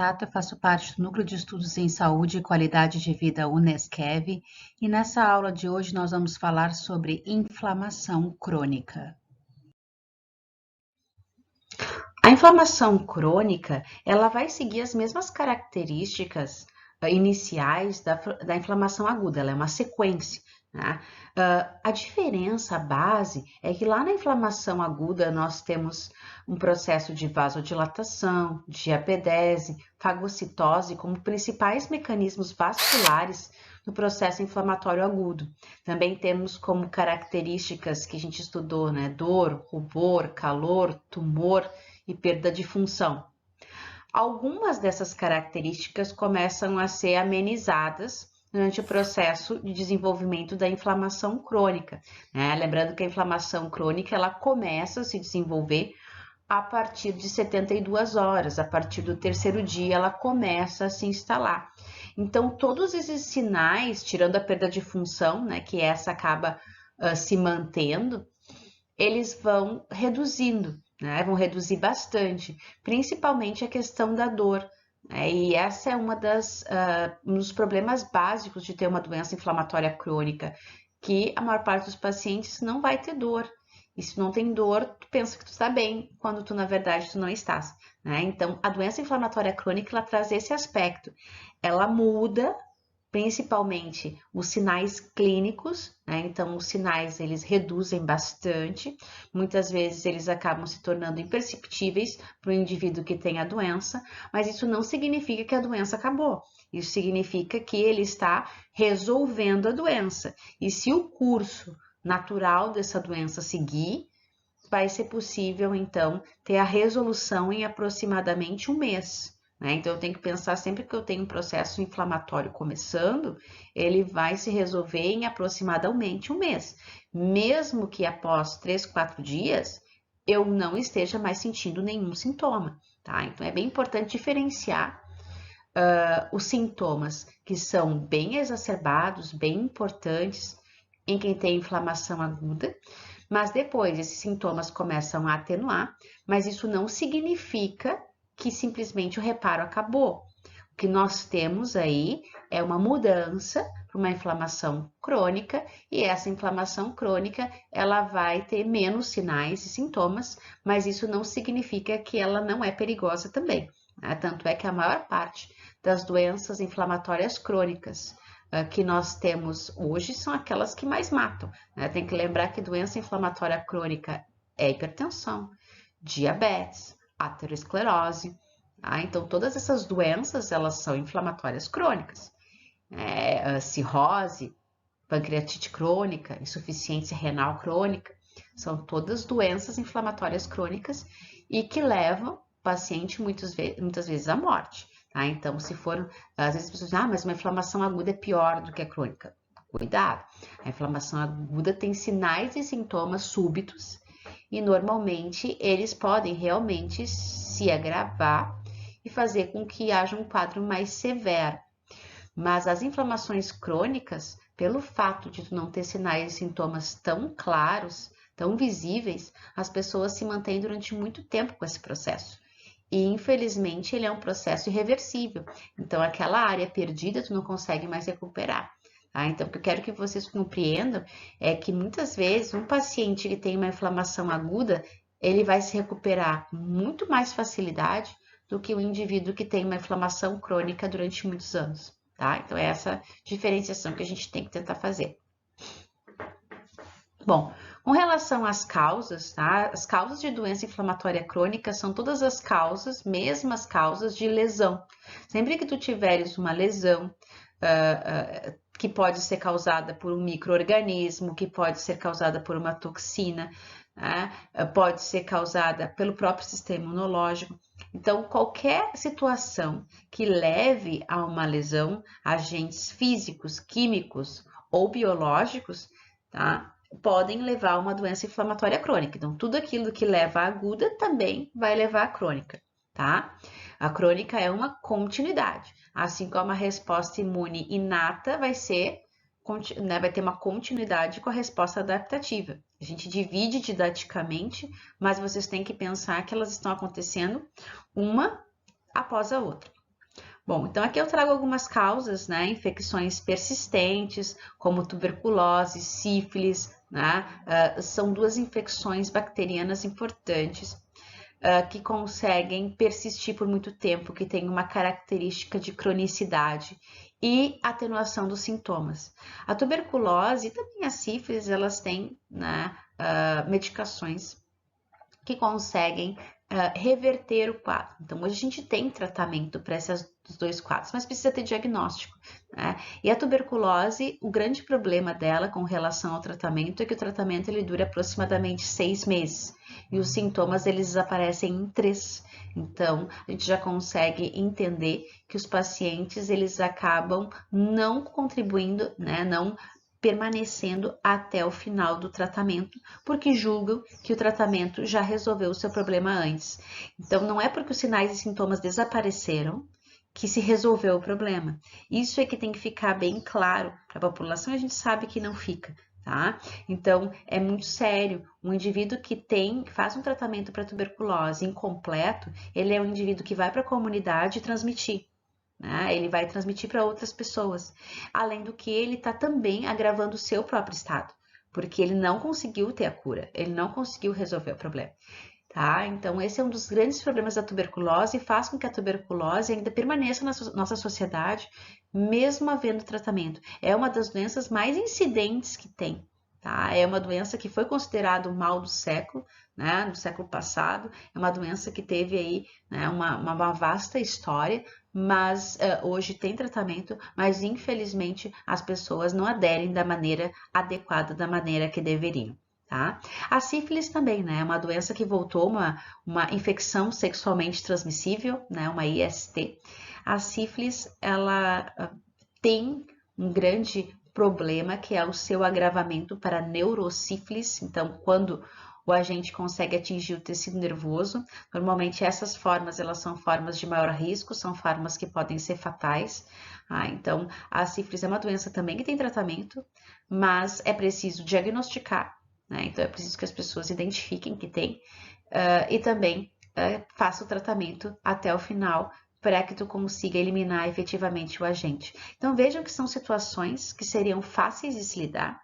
Sato, eu faço parte do Núcleo de Estudos em Saúde e Qualidade de Vida UNESCEV, e nessa aula de hoje nós vamos falar sobre inflamação crônica. A inflamação crônica, ela vai seguir as mesmas características iniciais da inflamação aguda, ela é uma sequência, né? A diferença, a base, é que lá na inflamação aguda nós temos um processo de vasodilatação, diapedese, fagocitose como principais mecanismos vasculares do processo inflamatório agudo. Também temos como características que a gente estudou, né? Dor, rubor, calor, tumor e perda de função. Algumas dessas características começam a ser amenizadas durante o processo de desenvolvimento da inflamação crônica, né? Lembrando que a inflamação crônica ela começa a se desenvolver a partir de 72 horas, a partir do terceiro dia ela começa a se instalar. Então, todos esses sinais, tirando a perda de função, né, que essa acaba se mantendo, eles vão reduzindo, né? Vão reduzir bastante, principalmente a questão da dor. E essa é um dos problemas básicos de ter uma doença inflamatória crônica, que a maior parte dos pacientes não vai ter dor. E se não tem dor, tu pensa que tu está bem, quando tu, na verdade, tu não estás, né? Então, a doença inflamatória crônica, ela traz esse aspecto. Ela muda principalmente os sinais clínicos, né? Então os sinais eles reduzem bastante, muitas vezes eles acabam se tornando imperceptíveis para o indivíduo que tem a doença, mas isso não significa que a doença acabou, isso significa que ele está resolvendo a doença, e se o curso natural dessa doença seguir, vai ser possível então ter a resolução em aproximadamente um mês. Então, eu tenho que pensar sempre que eu tenho um processo inflamatório começando, ele vai se resolver em aproximadamente um mês. Mesmo que após 3, 4 dias, eu não esteja mais sentindo nenhum sintoma, tá? Então, é bem importante diferenciar os sintomas que são bem exacerbados, bem importantes em quem tem inflamação aguda, mas depois esses sintomas começam a atenuar, mas isso não significa que simplesmente o reparo acabou. O que nós temos aí é uma mudança para uma inflamação crônica, e essa inflamação crônica ela vai ter menos sinais e sintomas, mas isso não significa que ela não é perigosa também, né? Tanto é que a maior parte das doenças inflamatórias crônicas que nós temos hoje são aquelas que mais matam, né? Tem que lembrar que doença inflamatória crônica é hipertensão, diabetes, aterosclerose, tá? Então todas essas doenças elas são inflamatórias crônicas, cirrose, pancreatite crônica, insuficiência renal crônica, são todas doenças inflamatórias crônicas e que levam o paciente muitas vezes à morte, tá? Então se for, às vezes as pessoas dizem, mas uma inflamação aguda é pior do que a crônica. Cuidado, a inflamação aguda tem sinais e sintomas súbitos e normalmente eles podem realmente se agravar e fazer com que haja um quadro mais severo. Mas as inflamações crônicas, pelo fato de tu não ter sinais e sintomas tão claros, tão visíveis, as pessoas se mantêm durante muito tempo com esse processo. E infelizmente ele é um processo irreversível. Então aquela área perdida tu não consegue mais recuperar. Tá? Então, o que eu quero que vocês compreendam é que muitas vezes um paciente que tem uma inflamação aguda, ele vai se recuperar com muito mais facilidade do que o indivíduo que tem uma inflamação crônica durante muitos anos. Tá? Então, é essa diferenciação que a gente tem que tentar fazer. Bom, com relação às causas, tá? As causas de doença inflamatória crônica são todas as causas, mesmas causas de lesão. Sempre que tu tiveres uma lesão, que pode ser causada por um micro-organismo, que pode ser causada por uma toxina, né? Pode ser causada pelo próprio sistema imunológico. Então, qualquer situação que leve a uma lesão, agentes físicos, químicos ou biológicos, tá? Podem levar a uma doença inflamatória crônica. Então, tudo aquilo que leva à aguda também vai levar à crônica, tá? A crônica é uma continuidade, assim como a resposta imune inata vai ter uma continuidade com a resposta adaptativa. A gente divide didaticamente, mas vocês têm que pensar que elas estão acontecendo uma após a outra, Bom, então aqui eu trago algumas causas, né? Infecções persistentes, como tuberculose, sífilis, né? São duas infecções bacterianas importantes que conseguem persistir por muito tempo, que tem uma característica de cronicidade e atenuação dos sintomas. A tuberculose e também a sífilis, elas têm, né, medicações que conseguem reverter o quadro. Então, hoje a gente tem tratamento para esses dois quadros, mas precisa ter diagnóstico. Né? E a tuberculose, o grande problema dela com relação ao tratamento é que o tratamento ele dura aproximadamente 6 meses e os sintomas eles desaparecem em 3. Então, a gente já consegue entender que os pacientes eles acabam não contribuindo, né, não permanecendo até o final do tratamento, porque julgam que o tratamento já resolveu o seu problema antes. Então, não é porque os sinais e sintomas desapareceram que se resolveu o problema. Isso é que tem que ficar bem claro para a população, a gente sabe que não fica. Tá? Então, é muito sério. Um indivíduo que faz um tratamento para tuberculose incompleto, ele é um indivíduo que vai para a comunidade transmitir. Né? Ele vai transmitir para outras pessoas. Além do que ele está também agravando o seu próprio estado, porque ele não conseguiu ter a cura, ele não conseguiu resolver o problema. Tá? Então, esse é um dos grandes problemas da tuberculose e faz com que a tuberculose ainda permaneça na nossa sociedade, mesmo havendo tratamento. É uma das doenças mais incidentes que tem. Tá? É uma doença que foi considerada o mal do século, né? Do século passado. É uma doença que teve aí, né, uma vasta história, mas hoje tem tratamento, mas infelizmente as pessoas não aderem da maneira adequada, da maneira que deveriam. Tá? A sífilis também, né? É uma doença que voltou, uma infecção sexualmente transmissível, né? Uma IST. A sífilis, ela tem um grande problema que é o seu agravamento para neurosífilis. Então, quando o agente consegue atingir o tecido nervoso, normalmente essas formas, elas são formas de maior risco, são formas que podem ser fatais. Então, a sífilis é uma doença também que tem tratamento, mas é preciso diagnosticar, né? Então, é preciso que as pessoas identifiquem que tem e também faça o tratamento até o final para que tu consiga eliminar efetivamente o agente. Então, vejam que são situações que seriam fáceis de se lidar,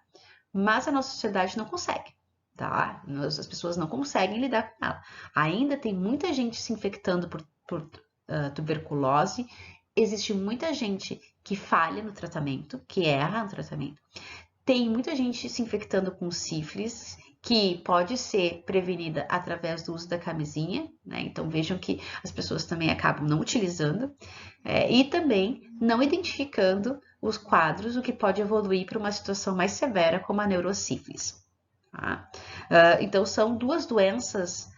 mas a nossa sociedade não consegue, tá? As pessoas não conseguem lidar com ela. Ainda tem muita gente se infectando por tuberculose, existe muita gente que falha no tratamento, que erra no tratamento. Tem muita gente se infectando com sífilis, que pode ser prevenida através do uso da camisinha, né? Então vejam que as pessoas também acabam não utilizando e também não identificando os quadros, o que pode evoluir para uma situação mais severa, como a neurosífilis. Tá? Então são duas doenças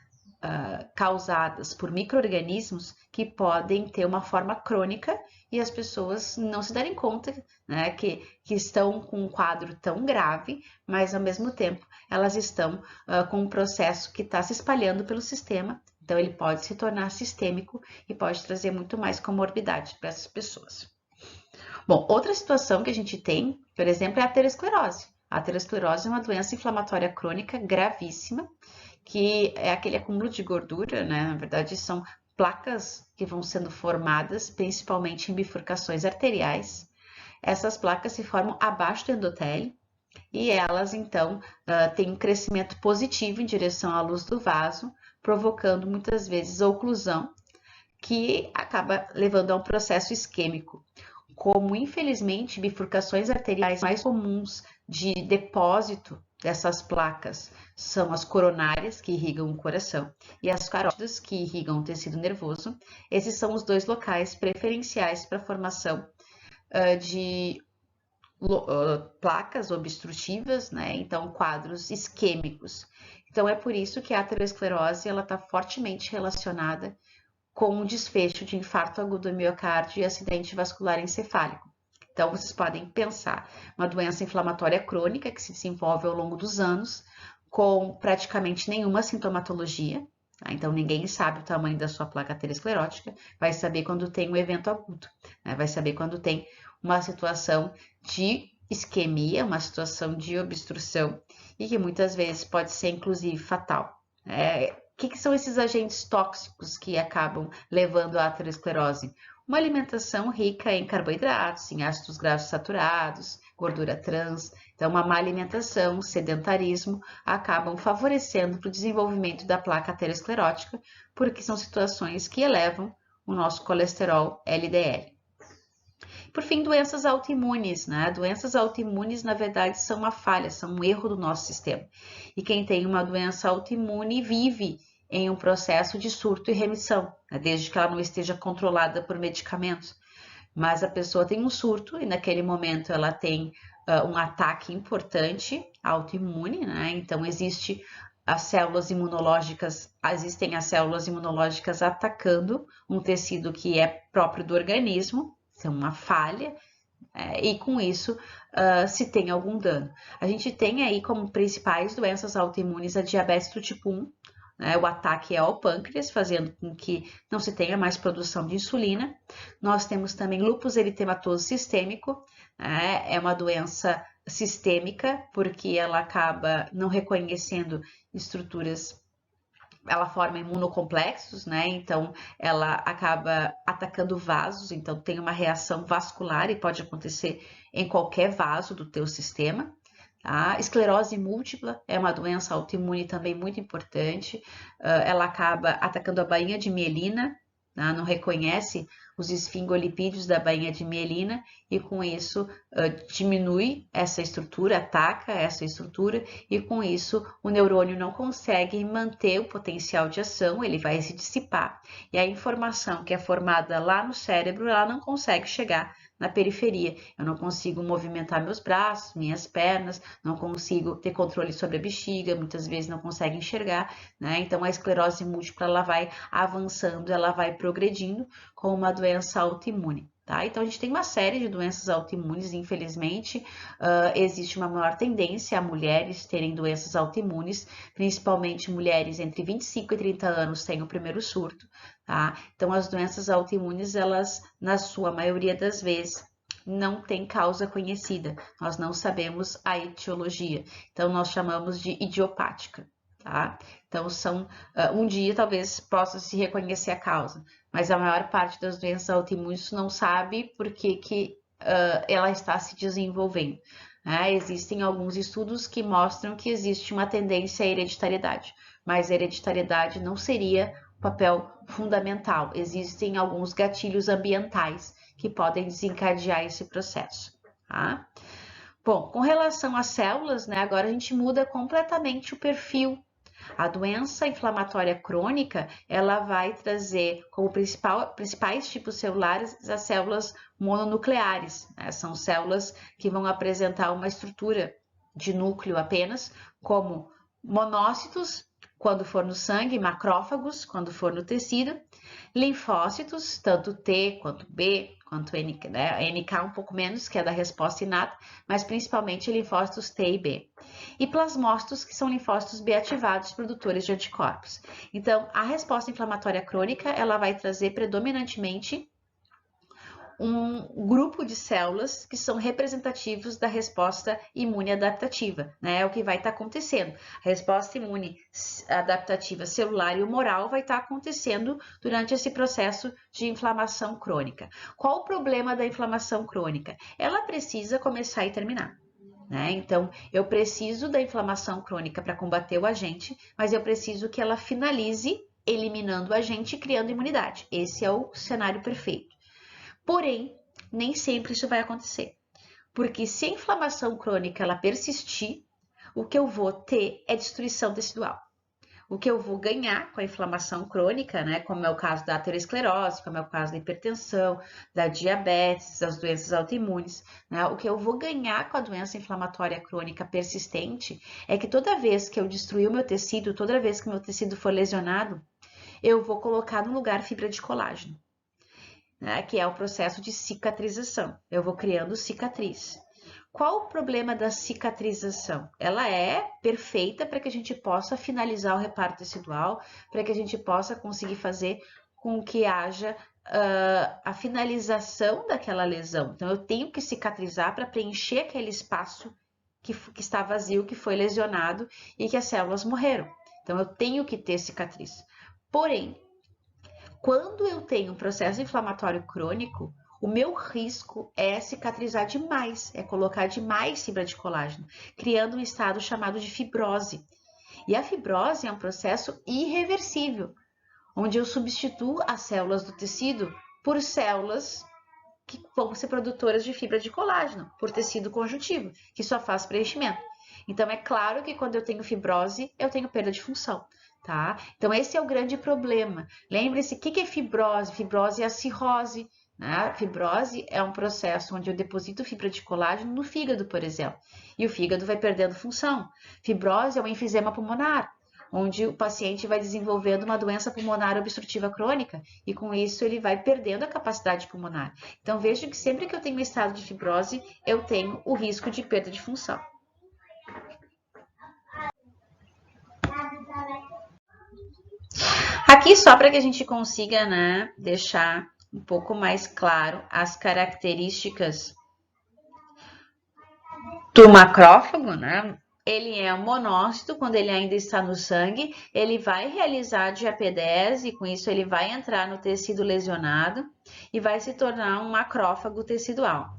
causadas por micro-organismos que podem ter uma forma crônica e as pessoas não se darem conta, né, que estão com um quadro tão grave, mas ao mesmo tempo elas estão com um processo que está se espalhando pelo sistema, então ele pode se tornar sistêmico e pode trazer muito mais comorbidade para essas pessoas. Bom, outra situação que a gente tem, por exemplo, é a aterosclerose. A aterosclerose é uma doença inflamatória crônica gravíssima, que é aquele acúmulo de gordura, né? Na verdade, são placas que vão sendo formadas, principalmente em bifurcações arteriais. Essas placas se formam abaixo do endotélio e elas, então, têm um crescimento positivo em direção à luz do vaso, provocando muitas vezes oclusão, que acaba levando a um processo isquêmico. Como, infelizmente, bifurcações arteriais mais comuns de depósito dessas placas são as coronárias, que irrigam o coração, e as carótidas, que irrigam o tecido nervoso. Esses são os dois locais preferenciais para a formação de placas obstrutivas, né? Então, quadros isquêmicos. Então, é por isso que a aterosclerose está fortemente relacionada com um desfecho de infarto agudo do miocárdio e acidente vascular encefálico. Então, vocês podem pensar uma doença inflamatória crônica que se desenvolve ao longo dos anos, com praticamente nenhuma sintomatologia. Tá? Então, ninguém sabe o tamanho da sua placa aterosclerótica, vai saber quando tem um evento agudo, né? Vai saber quando tem uma situação de isquemia, uma situação de obstrução, e que muitas vezes pode ser, inclusive, fatal. O que são esses agentes tóxicos que acabam levando à aterosclerose? uma alimentação rica em carboidratos, em ácidos graxos saturados, gordura trans. Então, uma má alimentação, sedentarismo, acabam favorecendo para o desenvolvimento da placa aterosclerótica, porque são situações que elevam o nosso colesterol LDL. Por fim, doenças autoimunes, né? Doenças autoimunes, na verdade, são uma falha, são um erro do nosso sistema. E quem tem uma doença autoimune vive em um processo de surto e remissão, né? Desde que ela não esteja controlada por medicamentos. Mas a pessoa tem um surto e naquele momento ela tem um ataque importante autoimune, né? Então existem as células imunológicas atacando um tecido que é próprio do organismo, isso é uma falha, e com isso se tem algum dano. A gente tem aí como principais doenças autoimunes a diabetes do tipo 1, né? O ataque é ao pâncreas, fazendo com que não se tenha mais produção de insulina. Nós temos também lúpus eritematoso sistêmico, né? É uma doença sistêmica, porque ela acaba não reconhecendo estruturas, ela forma imunocomplexos, né? Então ela acaba atacando vasos, então tem uma reação vascular e pode acontecer em qualquer vaso do teu sistema. Tá? Esclerose múltipla é uma doença autoimune também muito importante. Ela acaba atacando a bainha de mielina, tá? Não reconhece os esfingolipídios da bainha de mielina e com isso diminui essa estrutura, ataca essa estrutura e com isso o neurônio não consegue manter o potencial de ação, ele vai se dissipar e a informação que é formada lá no cérebro, ela não consegue chegar na periferia. Eu não consigo movimentar meus braços, minhas pernas, não consigo ter controle sobre a bexiga, muitas vezes não consegue enxergar, né? Então a esclerose múltipla ela vai avançando, ela vai progredindo com uma doença autoimune. Tá? Então, a gente tem uma série de doenças autoimunes, infelizmente, existe uma maior tendência a mulheres terem doenças autoimunes, principalmente mulheres entre 25 e 30 anos têm o primeiro surto, tá? Então, as doenças autoimunes, elas, na sua maioria das vezes, não têm causa conhecida, nós não sabemos a etiologia, então nós chamamos de idiopática. Tá? Então, um dia talvez possa se reconhecer a causa, mas a maior parte das doenças autoimunes não sabe por que ela está se desenvolvendo. Né? Existem alguns estudos que mostram que existe uma tendência à hereditariedade, mas a hereditariedade não seria o papel fundamental. Existem alguns gatilhos ambientais que podem desencadear esse processo. Tá? Bom, com relação às células, né, agora a gente muda completamente o perfil. A doença inflamatória crônica, ela vai trazer como principais tipos celulares as células mononucleares, né? São células que vão apresentar uma estrutura de núcleo apenas, como monócitos, quando for no sangue, macrófagos, quando for no tecido, linfócitos, tanto T quanto B, quanto NK, né? NK um pouco menos, que é da resposta inata, mas principalmente linfócitos T e B. E plasmócitos, que são linfócitos B ativados, produtores de anticorpos. Então, a resposta inflamatória crônica, ela vai trazer predominantemente um grupo de células que são representativos da resposta imune adaptativa, né? É o que vai estar acontecendo. A resposta imune adaptativa celular e humoral vai estar acontecendo durante esse processo de inflamação crônica. Qual o problema da inflamação crônica? Ela precisa começar e terminar. Né? Então, eu preciso da inflamação crônica para combater o agente, mas eu preciso que ela finalize eliminando o agente e criando imunidade. Esse é o cenário perfeito. Porém, nem sempre isso vai acontecer, porque se a inflamação crônica ela persistir, o que eu vou ter é destruição tecidual. O que eu vou ganhar com a inflamação crônica, né, como é o caso da aterosclerose, como é o caso da hipertensão, da diabetes, das doenças autoimunes, né, o que eu vou ganhar com a doença inflamatória crônica persistente é que toda vez que eu destruir o meu tecido, toda vez que o meu tecido for lesionado, eu vou colocar no lugar fibra de colágeno, né, que é o processo de cicatrização. Eu vou criando cicatriz. Qual o problema da cicatrização? Ela é perfeita para que a gente possa finalizar o reparto tecidual, para que a gente possa conseguir fazer com que haja a finalização daquela lesão. Então, eu tenho que cicatrizar para preencher aquele espaço que está vazio, que foi lesionado e que as células morreram. Então, eu tenho que ter cicatriz. Porém, Quando eu tenho um processo inflamatório crônico, o meu risco é cicatrizar demais, é colocar demais fibra de colágeno, criando um estado chamado de fibrose. E a fibrose é um processo irreversível, onde eu substituo as células do tecido por células que vão ser produtoras de fibra de colágeno, por tecido conjuntivo, que só faz preenchimento. Então, é claro que quando eu tenho fibrose, eu tenho perda de função, tá? Então, esse é o grande problema. Lembre-se, o que é fibrose? Fibrose é a cirrose, né? Fibrose é um processo onde eu deposito fibra de colágeno no fígado, por exemplo, e o fígado vai perdendo função. Fibrose é um enfisema pulmonar, onde o paciente vai desenvolvendo uma doença pulmonar obstrutiva crônica e com isso ele vai perdendo a capacidade pulmonar. Então veja que sempre que eu tenho um estado de fibrose, eu tenho o risco de perda de função. Aqui só para que a gente consiga, né, deixar um pouco mais claro as características do macrófago, né? Ele é um monócito, quando ele ainda está no sangue, ele vai realizar diapedese e com isso ele vai entrar no tecido lesionado e vai se tornar um macrófago tecidual.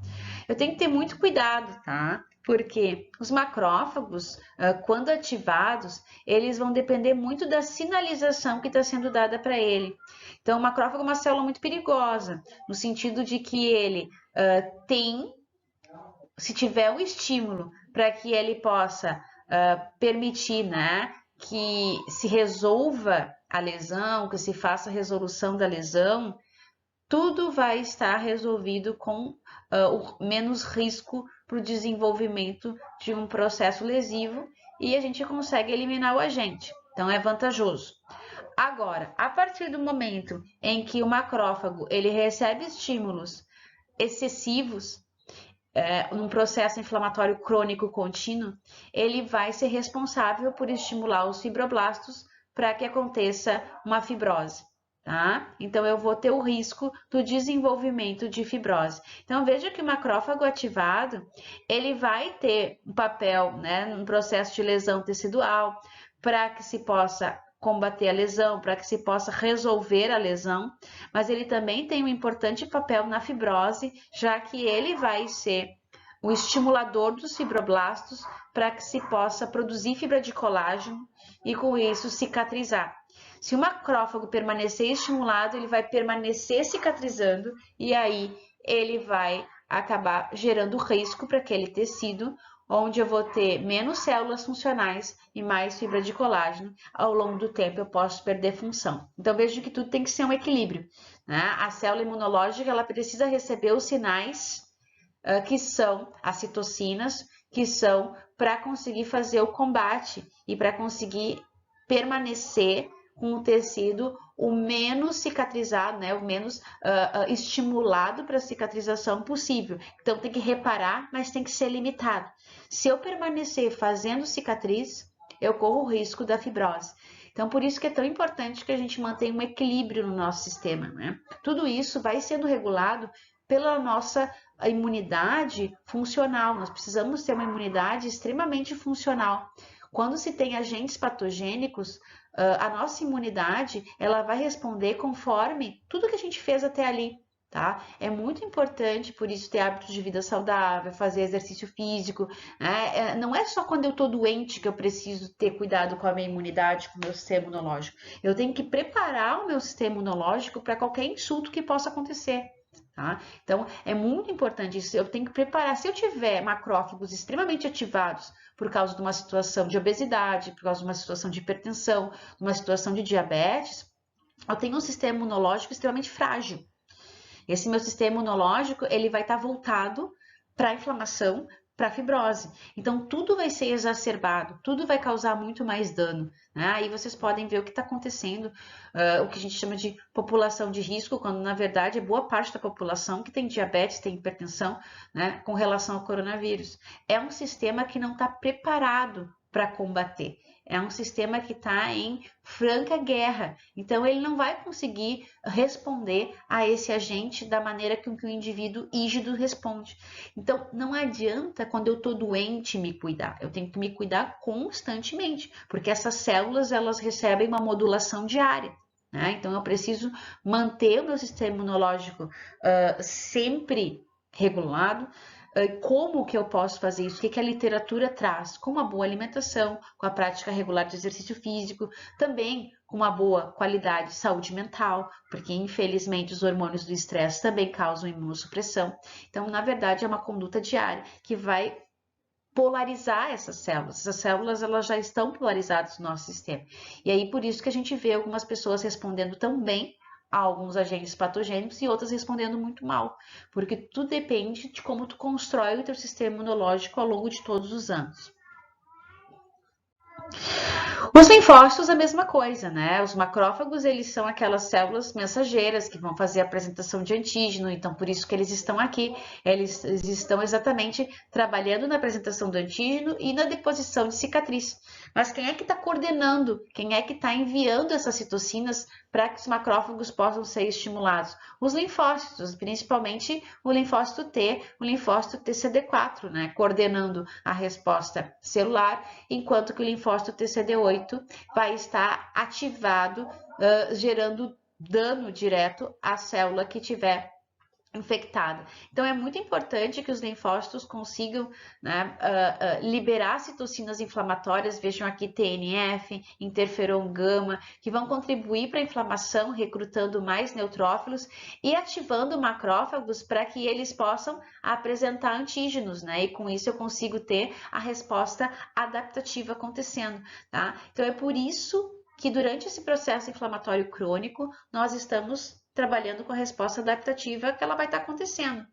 Eu tenho que ter muito cuidado, tá? Porque os macrófagos, quando ativados, eles vão depender muito da sinalização que está sendo dada para ele. Então, o macrófago é uma célula muito perigosa, no sentido de que ele tem, se tiver o estímulo para que ele possa permitir, né, que se resolva a lesão, que se faça a resolução da lesão, tudo vai estar resolvido com o menos risco para o desenvolvimento de um processo lesivo e a gente consegue eliminar o agente. Então, é vantajoso. Agora, a partir do momento em que o macrófago ele recebe estímulos excessivos, num processo inflamatório crônico contínuo, ele vai ser responsável por estimular os fibroblastos para que aconteça uma fibrose. Tá? Então, eu vou ter o risco do desenvolvimento de fibrose. Então, veja que o macrófago ativado, ele vai ter um papel, né, no processo de lesão tecidual, para que se possa combater a lesão, para que se possa resolver a lesão, mas ele também tem um importante papel na fibrose, já que ele vai ser o estimulador dos fibroblastos para que se possa produzir fibra de colágeno e com isso cicatrizar. Se o macrófago permanecer estimulado, ele vai permanecer cicatrizando e aí ele vai acabar gerando risco para aquele tecido, onde eu vou ter menos células funcionais e mais fibra de colágeno. Ao longo do tempo eu posso perder função. Então vejo que tudo tem que ser um equilíbrio, né? A célula imunológica ela precisa receber os sinais que são as citocinas, que são para conseguir fazer o combate e para conseguir permanecer com o tecido o menos cicatrizado, né, o menos estimulado para a cicatrização possível. Então tem que reparar, mas tem que ser limitado. Se eu permanecer fazendo cicatriz, eu corro o risco da fibrose. Então, por isso que é tão importante que a gente mantenha um equilíbrio no nosso sistema, né? Tudo isso vai sendo regulado pela nossa imunidade funcional. Nós precisamos ter uma imunidade extremamente funcional. Quando se tem agentes patogênicos, a nossa imunidade ela vai responder conforme tudo que a gente fez até ali. Tá? É muito importante, por isso, ter hábitos de vida saudável, fazer exercício físico. Né? Não é só quando eu estou doente que eu preciso ter cuidado com a minha imunidade, com o meu sistema imunológico. Eu tenho que preparar o meu sistema imunológico para qualquer insulto que possa acontecer. Tá? Então, é muito importante isso. Eu tenho que preparar. Se eu tiver macrófagos extremamente ativados por causa de uma situação de obesidade, por causa de uma situação de hipertensão, uma situação de diabetes, eu tenho um sistema imunológico extremamente frágil. Esse meu sistema imunológico, ele vai estar voltado para a inflamação, para a fibrose. Então, tudo vai ser exacerbado, tudo vai causar muito mais dano. Né? Aí vocês podem ver o que está acontecendo, o que a gente chama de população de risco, quando na verdade é boa parte da população que tem diabetes, tem hipertensão, né, com relação ao coronavírus. É um sistema que não está preparado para combater. É um sistema que está em franca guerra, então ele não vai conseguir responder a esse agente da maneira que o indivíduo rígido responde. Então não adianta quando eu estou doente me cuidar, eu tenho que me cuidar constantemente, porque essas células elas recebem uma modulação diária. né? Então, eu preciso manter o meu sistema imunológico sempre regulado. Como que eu posso fazer isso? O que que a literatura traz? Com uma boa alimentação, com a prática regular de exercício físico, também com uma boa qualidade de saúde mental, porque infelizmente os hormônios do estresse também causam imunossupressão. Então, na verdade, é uma conduta diária que vai polarizar essas células. Essas células elas já estão polarizadas no nosso sistema. E aí por isso que a gente vê algumas pessoas respondendo tão bem a alguns agentes patogênicos e outras respondendo muito mal, porque tudo depende de como tu constrói o teu sistema imunológico ao longo de todos os anos. Os linfócitos, a mesma coisa, né? Os macrófagos, eles são aquelas células mensageiras que vão fazer a apresentação de antígeno, então por isso que eles estão aqui. Eles estão exatamente trabalhando na apresentação do antígeno e na deposição de cicatriz. Mas quem é que está coordenando? Quem é que está enviando essas citocinas para que os macrófagos possam ser estimulados? Os linfócitos, principalmente o linfócito T, o linfócito TCD4, né? Coordenando a resposta celular, enquanto que o linfócito TCD8 vai estar ativado, gerando dano direto à célula que tiver infectada. Então, é muito importante que os linfócitos consigam, né, liberar citocinas inflamatórias, vejam aqui TNF, interferon gama, que vão contribuir para a inflamação, recrutando mais neutrófilos e ativando macrófagos para que eles possam apresentar antígenos, né? E com isso eu consigo ter a resposta adaptativa acontecendo, tá? Então, é por isso que durante esse processo inflamatório crônico, nós estamos trabalhando com a resposta adaptativa que ela vai estar acontecendo.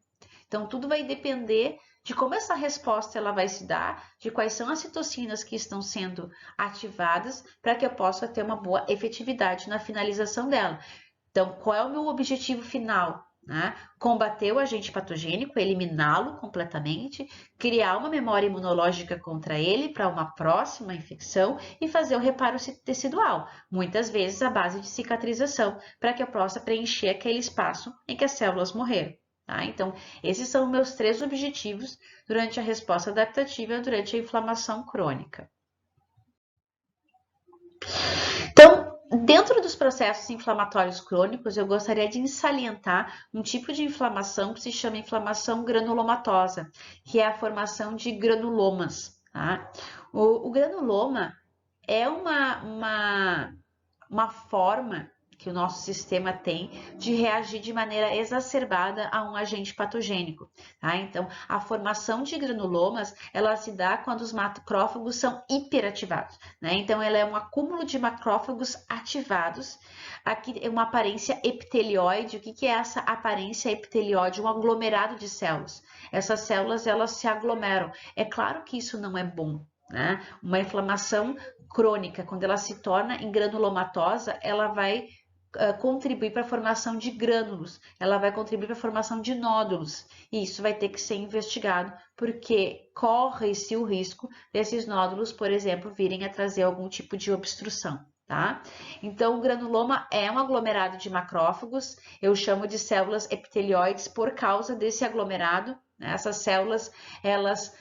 Então, tudo vai depender de como essa resposta ela vai se dar, de quais são as citocinas que estão sendo ativadas para que eu possa ter uma boa efetividade na finalização dela. Então, qual é o meu objetivo final? Né? Combater o agente patogênico, eliminá-lo completamente, criar uma memória imunológica contra ele para uma próxima infecção e fazer o reparo tecidual, muitas vezes à base de cicatrização, para que eu possa preencher aquele espaço em que as células morreram. Tá? Então, esses são os meus 3 objetivos durante a resposta adaptativa durante a inflamação crônica. Então, dentro dos processos inflamatórios crônicos, eu gostaria de salientar um tipo de inflamação que se chama inflamação granulomatosa, que é a formação de granulomas. Tá? O granuloma é uma forma que o nosso sistema tem de reagir de maneira exacerbada a um agente patogênico. Tá? Então, a formação de granulomas, ela se dá quando os macrófagos são hiperativados. Né? Então, ela é um acúmulo de macrófagos ativados. Aqui é uma aparência epitelioide. O que é essa aparência epitelioide? Um aglomerado de células. Essas células, elas se aglomeram. É claro que isso não é bom. Né? Uma inflamação crônica, quando ela se torna em granulomatosa, ela vai contribuir para a formação de grânulos, ela vai contribuir para a formação de nódulos, e isso vai ter que ser investigado, porque corre-se o risco desses nódulos, por exemplo, virem a trazer algum tipo de obstrução. Tá? Então, o granuloma é um aglomerado de macrófagos, eu chamo de células epitelioides por causa desse aglomerado, né? Essas células, elas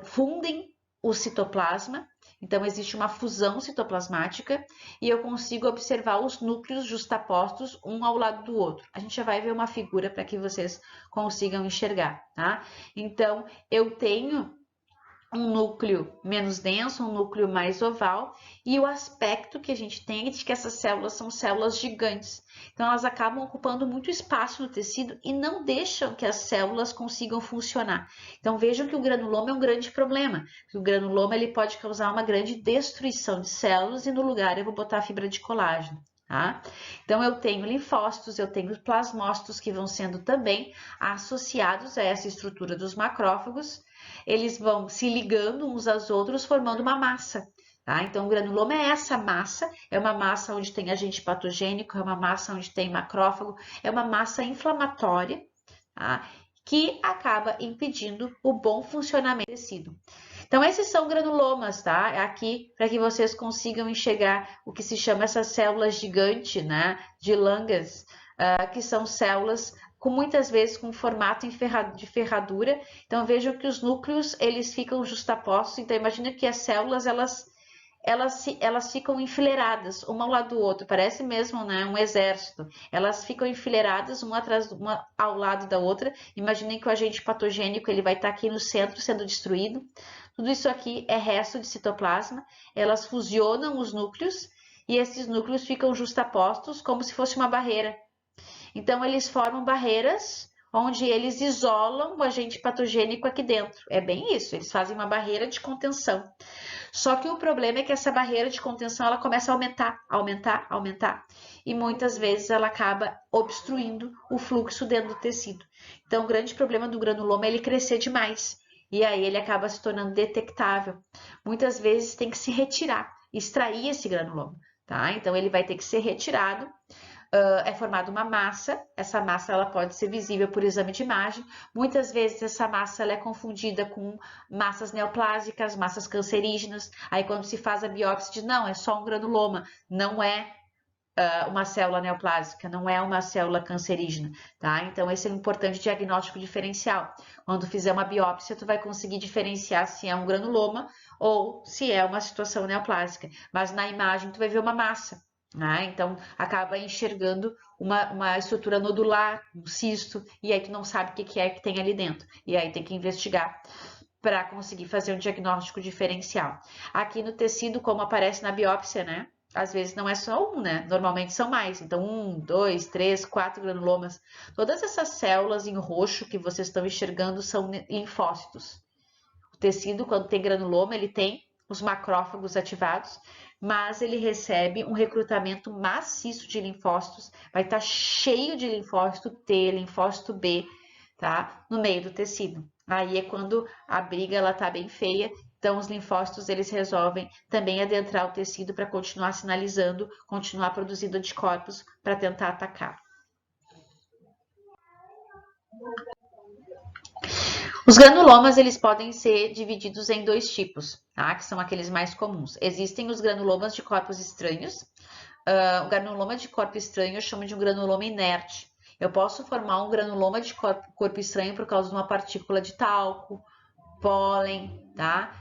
fundem o citoplasma, então existe uma fusão citoplasmática e eu consigo observar os núcleos justapostos um ao lado do outro. A gente já vai ver uma figura para que vocês consigam enxergar, tá? Então, eu tenho um núcleo menos denso, um núcleo mais oval, e o aspecto que a gente tem é de que essas células são células gigantes. Então, elas acabam ocupando muito espaço no tecido e não deixam que as células consigam funcionar. Então, vejam que o granuloma é um grande problema. O granuloma ele pode causar uma grande destruição de células e no lugar eu vou botar a fibra de colágeno. Tá? Então, eu tenho linfócitos, eu tenho plasmócitos que vão sendo também associados a essa estrutura dos macrófagos. Eles vão se ligando uns aos outros, formando uma massa. Tá? Então, o granuloma é essa massa, é uma massa onde tem agente patogênico, é uma massa onde tem macrófago, é uma massa inflamatória, tá? Que acaba impedindo o bom funcionamento do tecido. Então, esses são granulomas, tá? Aqui, para que vocês consigam enxergar o que se chama essas células gigantes, né? De Langerhans, que são células com muitas vezes com formato de ferradura. Então, vejam que os núcleos, eles ficam justapostos. Então, imagina que as células, elas ficam enfileiradas, uma ao lado do outro, parece mesmo, né, um exército. Elas ficam enfileiradas, uma atrás, uma ao lado da outra. Imaginem que o agente patogênico ele vai estar aqui no centro sendo destruído. Tudo isso aqui é resto de citoplasma. Elas fusionam os núcleos e esses núcleos ficam justapostos como se fosse uma barreira. Então, eles formam barreiras onde eles isolam o agente patogênico aqui dentro. É bem isso, eles fazem uma barreira de contenção. Só que o problema é que essa barreira de contenção ela começa a aumentar, aumentar, aumentar. E muitas vezes ela acaba obstruindo o fluxo dentro do tecido. Então, o grande problema do granuloma é ele crescer demais. E aí ele acaba se tornando detectável. Muitas vezes tem que se retirar, extrair esse granuloma, tá? Então, ele vai ter que ser retirado. É formada uma massa, essa massa ela pode ser visível por exame de imagem. Muitas vezes essa massa ela é confundida com massas neoplásicas, massas cancerígenas. Aí quando se faz a biópsia diz, não, é só um granuloma, não é uma célula neoplásica, não é uma célula cancerígena, tá? Então esse é um importante diagnóstico diferencial. Quando fizer uma biópsia, tu vai conseguir diferenciar se é um granuloma ou se é uma situação neoplásica. Mas na imagem tu vai ver uma massa. Então, acaba enxergando uma estrutura nodular, um cisto, e aí tu não sabe o que é que tem ali dentro. E aí tem que investigar para conseguir fazer um diagnóstico diferencial. Aqui no tecido, como aparece na biópsia, né? Às vezes não é só um, né? Normalmente são mais. Então, 1, 2, 3, 4 granulomas. Todas essas células em roxo que vocês estão enxergando são linfócitos. O tecido, quando tem granuloma, ele tem os macrófagos ativados, mas ele recebe um recrutamento maciço de linfócitos, vai estar cheio de linfócito T, linfócito B, tá? No meio do tecido. Aí é quando a briga ela tá bem feia, então os linfócitos eles resolvem também adentrar o tecido para continuar sinalizando, continuar produzindo anticorpos para tentar atacar. Os granulomas eles podem ser divididos em dois tipos, tá? Que são aqueles mais comuns. Existem os granulomas de corpos estranhos. O granuloma de corpo estranho eu chamo de um granuloma inerte. Eu posso formar um granuloma de corpo estranho por causa de uma partícula de talco, pólen, tá?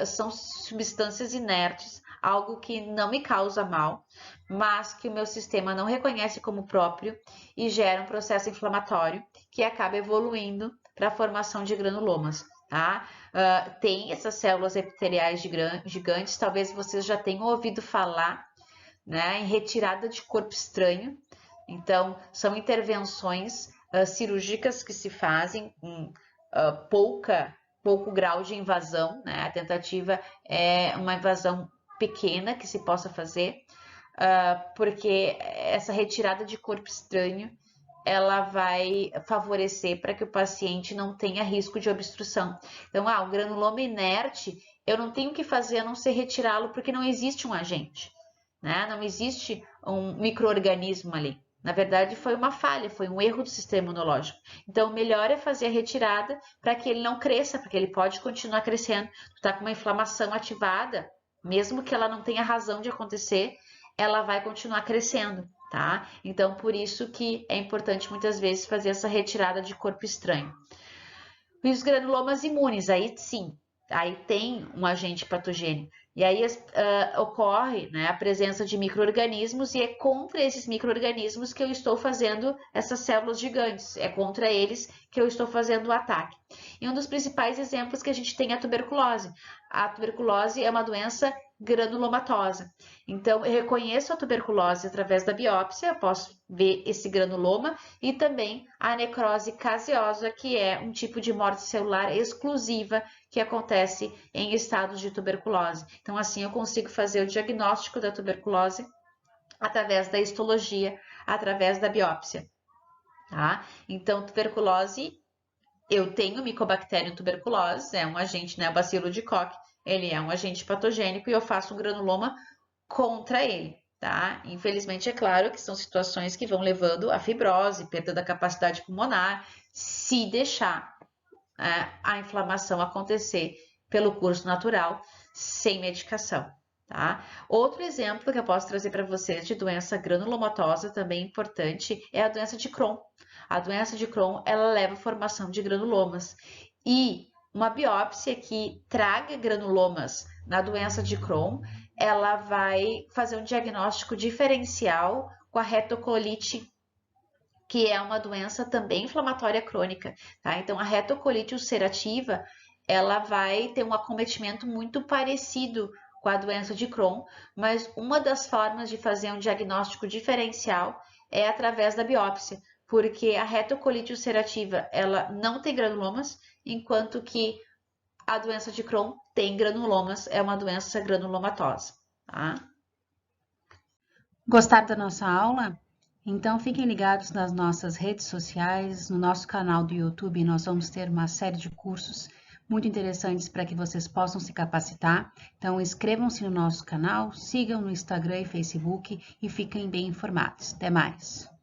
São substâncias inertes, algo que não me causa mal, mas que o meu sistema não reconhece como próprio e gera um processo inflamatório que acaba evoluindo para a formação de granulomas, tá? Tem essas células epiteliais gigantes, talvez vocês já tenham ouvido falar, né, em retirada de corpo estranho. Então, são intervenções cirúrgicas que se fazem com pouco grau de invasão, né? A tentativa é uma invasão pequena que se possa fazer, porque essa retirada de corpo estranho ela vai favorecer para que o paciente não tenha risco de obstrução. Então, o granuloma inerte, eu não tenho que fazer a não ser retirá-lo porque não existe um agente, né? Não existe um micro-organismo ali. Na verdade, foi uma falha, foi um erro do sistema imunológico. Então, o melhor é fazer a retirada para que ele não cresça, porque ele pode continuar crescendo. Tu está com uma inflamação ativada, mesmo que ela não tenha razão de acontecer, ela vai continuar crescendo, tá? Então, por isso que é importante muitas vezes fazer essa retirada de corpo estranho. E os granulomas imunes, aí sim, aí tem um agente patogênico. E aí ocorre, né, a presença de micro-organismos e é contra esses micro-organismos que eu estou fazendo essas células gigantes. É contra eles que eu estou fazendo o ataque. E um dos principais exemplos que a gente tem é a tuberculose. A tuberculose é uma doença granulomatosa. Então, eu reconheço a tuberculose através da biópsia, eu posso ver esse granuloma e também a necrose caseosa, que é um tipo de morte celular exclusiva que acontece em estados de tuberculose. Então, assim, eu consigo fazer o diagnóstico da tuberculose através da histologia, através da biópsia, tá? Então, tuberculose, eu tenho Mycobacterium tuberculose, é um agente, né, o bacilo de Koch, ele é um agente patogênico e eu faço um granuloma contra ele, tá? Infelizmente, é claro que são situações que vão levando a fibrose, perda da capacidade pulmonar, se deixar a inflamação acontecer pelo curso natural, sem medicação, tá? Outro exemplo que eu posso trazer para vocês de doença granulomatosa, também importante, é a doença de Crohn. A doença de Crohn, ela leva à formação de granulomas. E uma biópsia que traga granulomas na doença de Crohn, ela vai fazer um diagnóstico diferencial com a retocolite, que é uma doença também inflamatória crônica, tá? Então, a retocolite ulcerativa, ela vai ter um acometimento muito parecido com a doença de Crohn, mas uma das formas de fazer um diagnóstico diferencial é através da biópsia, porque a retocolite ulcerativa, ela não tem granulomas, enquanto que a doença de Crohn tem granulomas, é uma doença granulomatosa, tá? Gostaram da nossa aula? Então fiquem ligados nas nossas redes sociais, no nosso canal do YouTube. Nós vamos ter uma série de cursos muito interessantes para que vocês possam se capacitar. Então inscrevam-se no nosso canal, sigam no Instagram e Facebook e fiquem bem informados. Até mais!